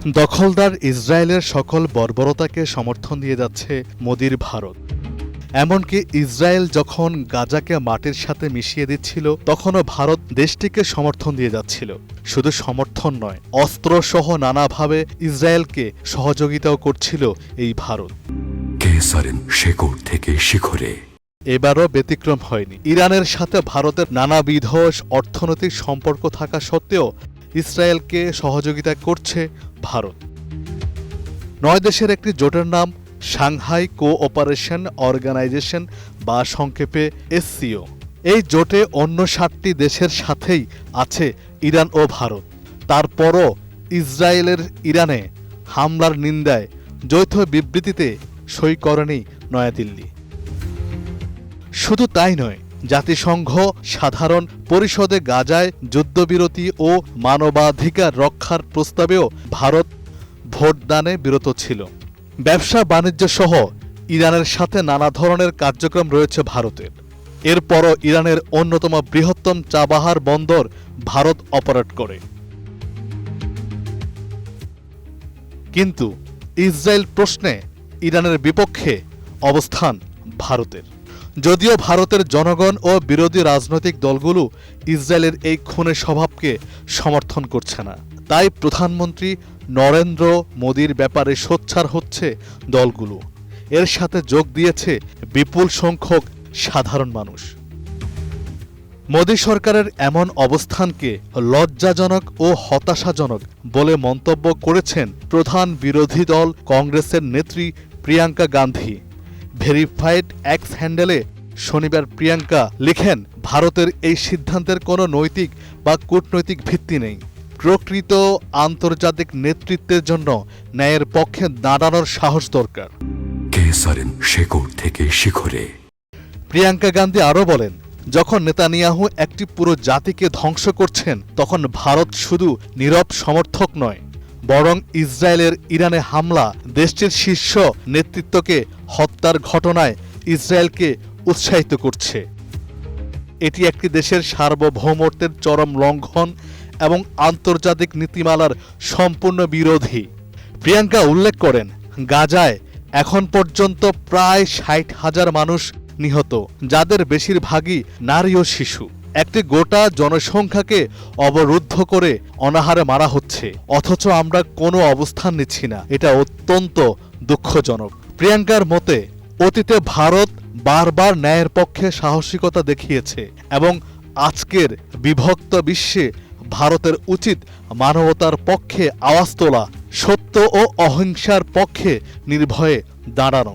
দখলদার ইসরায়েলের সকল বর্বরতাকে সমর্থন দিয়ে যাচ্ছে মোদির ভারত। এমনকি ইসরায়েল যখন গাজাকে মাটির সাথে মিশিয়ে দিচ্ছিল, তখনও ভারত দেশটিকে সমর্থন দিয়ে যাচ্ছিল। শুধু সমর্থন নয়, অস্ত্রসহ নানাভাবে ইসরায়েলকে সহযোগিতাও করছিল এই ভারত। শেকড় থেকে শিখরে এবারও ব্যতিক্রম হয়নি। ইরানের সাথে ভারতের নানাবিধ অর্থনৈতিক সম্পর্ক থাকা সত্ত্বেও ইসরায়েলকে সহযোগিতা করছে ভারত। 9 দেশের একটি জোটের নাম সাংহাই কোঅপারেশন অর্গানাইজেশন বা সংক্ষেপে SCO। এই জোটে অন্য 7টি দেশের সাথেই আছে ইরান ও ভারত। তারপরও ইসরায়েলের ইরানে হামলার নিন্দায় যৌথ বিবৃতিতে সই করেনি নয়াদিল্লি। শুধু তাই নয়, জাতিসংঘ সাধারণ পরিষদে গাজায় যুদ্ধবিরতি ও মানবাধিকার রক্ষার প্রস্তাবেও ভারত ভোটদানে বিরত ছিল। ব্যবসা বাণিজ্য সহ ইরানের সাথে নানা ধরনের কার্যক্রম রয়েছে ভারতের। এরপরও ইরানের অন্যতম বৃহত্তম চাবাহার বন্দর ভারত অপারেট করে। কিন্তু ইসরায়েল প্রশ্নে ইরানের বিপক্ষে অবস্থান ভারতের। যদিও ভারতের জনগণ ও বিরোধী রাজনৈতিক দলগুলো ইসরায়েলের এই খুনের স্বভাবকে সমর্থন করছে না, তাই প্রধানমন্ত্রী নরেন্দ্র মোদির ব্যাপারে সোচ্চার হচ্ছে দলগুলো। এর সাথে যোগ দিয়েছে বিপুল সংখ্যক সাধারণ মানুষ। মোদি সরকারের এমন অবস্থানকে লজ্জাজনক ও হতাশাজনক বলে মন্তব্য করেছেন প্রধান বিরোধী দল কংগ্রেসের নেত্রী প্রিয়াঙ্কা গান্ধী। ভেরিফাইড এক্স হ্যান্ডেলে শনিবার প্রিয়াঙ্কা লিখেন, ভারতের এই সিদ্ধান্তের কোনো নৈতিক বা কূটনৈতিক ভিত্তি নেই। প্রকৃত আন্তর্জাতিক নেতৃত্বের জন্য ন্যায়ের পক্ষে দাঁড়ানোর সাহস দরকার। শেকড় থেকে শিখরে প্রিয়াঙ্কা গান্ধী আরও বলেন, যখন নেতানিয়াহু একটি পুরো জাতিকে ধ্বংস করছেন, তখন ভারত শুধু নীরব সমর্থক নয়, বরং ইসরায়েলের ইরানে হামলা, দেশটির শীর্ষ নেতৃত্বকে হত্যার ঘটনায় ইসরায়েলকে উৎসাহিত করছে। এটি একটি দেশের সার্বভৌমত্বের চরম লঙ্ঘন এবং আন্তর্জাতিক নীতিমালার সম্পূর্ণ বিরোধী। প্রিয়াঙ্কা উল্লেখ করেন, গাজায় এখন পর্যন্ত প্রায় 60,000 মানুষ নিহত, যাদের বেশিরভাগই নারী ও শিশু। একটি গোটা জনসংখ্যাকে অবরুদ্ধ করে অনাহারে মারা হচ্ছে, অথচ আমরা কোনো অবস্থান নিচ্ছি না। এটা অত্যন্ত দুঃখজনক। প্রিয়াঙ্কার মতে, অতীতে ভারত বারবার ন্যায়ের পক্ষে সাহসিকতা দেখিয়েছে এবং আজকের বিভক্ত বিশ্বে ভারতের উচিত মানবতার পক্ষে আওয়াজ তোলা, সত্য ও অহিংসার পক্ষে নির্ভয়ে দাঁড়ানো।